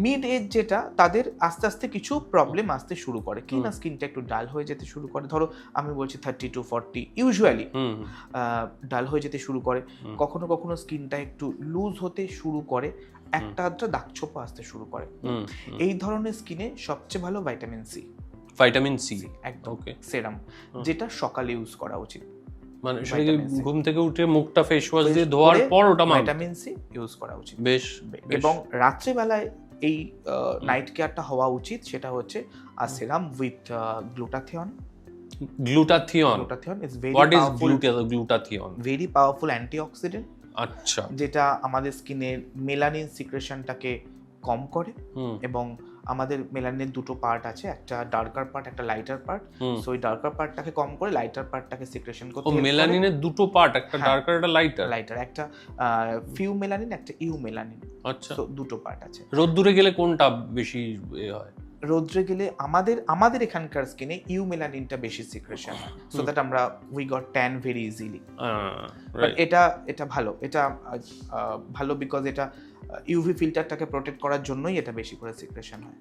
Mid age যেটা, তাদের আস্তে আস্তে কিছু প্রবলেম আসতে শুরু করে, কি না স্কিনটা একটু ডাল হয়ে যেতে শুরু করে। ধরো আমি বলছি 30 to 40 ইউজুয়ালি ডাল হয়ে যেতে শুরু করে। কখনো কখনো স্কিনটা একটু লুজ হতে শুরু করে, একটা আধটা দাগছোপ আসতে শুরু করে। এই ধরনের স্কিনে সবচেয়ে ভালো ভিটামিন সি। ভিটামিন সি একদম ওকে সেরাম, যেটা সকালে ইউজ করা উচিত। মানে সেটাকে ঘুম থেকে উঠে মুখটা ফেস ওয়াশ দিয়ে ধোয়ার পর ওটা ভিটামিন সি ইউজ করা উচিত বেশ। এবং রাত্রিবেলায় এই নাইট কেয়ারটা হওয়া উচিত, সেটা হচ্ছে a serum with glutathione. Glutathione is very what is powerful, glutathione? Very powerful antioxidant, আচ্ছা যেটা আমাদের স্কিনের মেলানিন সিক্রেশনটাকে কম করে। এবং আমাদের মেলানিনের দুটো পার্ট আছে, একটা ডার্কার পার্ট, একটা লাইটার পার্ট। সো এই ডার্কার পার্টটাকে কম করে লাইটার পার্টটাকে সিক্রেশন করতে ও মেলানিনের দুটো পার্ট, একটা ডার্কার একটা লাইটার। লাইটার একটা ফিউ মেলানিন, একটা ইউ মেলানিন। আচ্ছা সো দুটো পার্ট আছে। রোদ্দুরে গেলে কোনটা বেশি হয়? রোদ্রে গেলে আমাদের এখানকার স্কিনে ইউ মেলানিনটা বেশি সিক্রেশন হয়, সো দ্যাট আমরা we got tan very easily. But এটা ভালো, এটা ভালো বিকজ এটা ইউভি ফিল্টারটাকে প্রোটেক্ট করার জন্যই এটা বেশি করে সিক্রেশন হয়।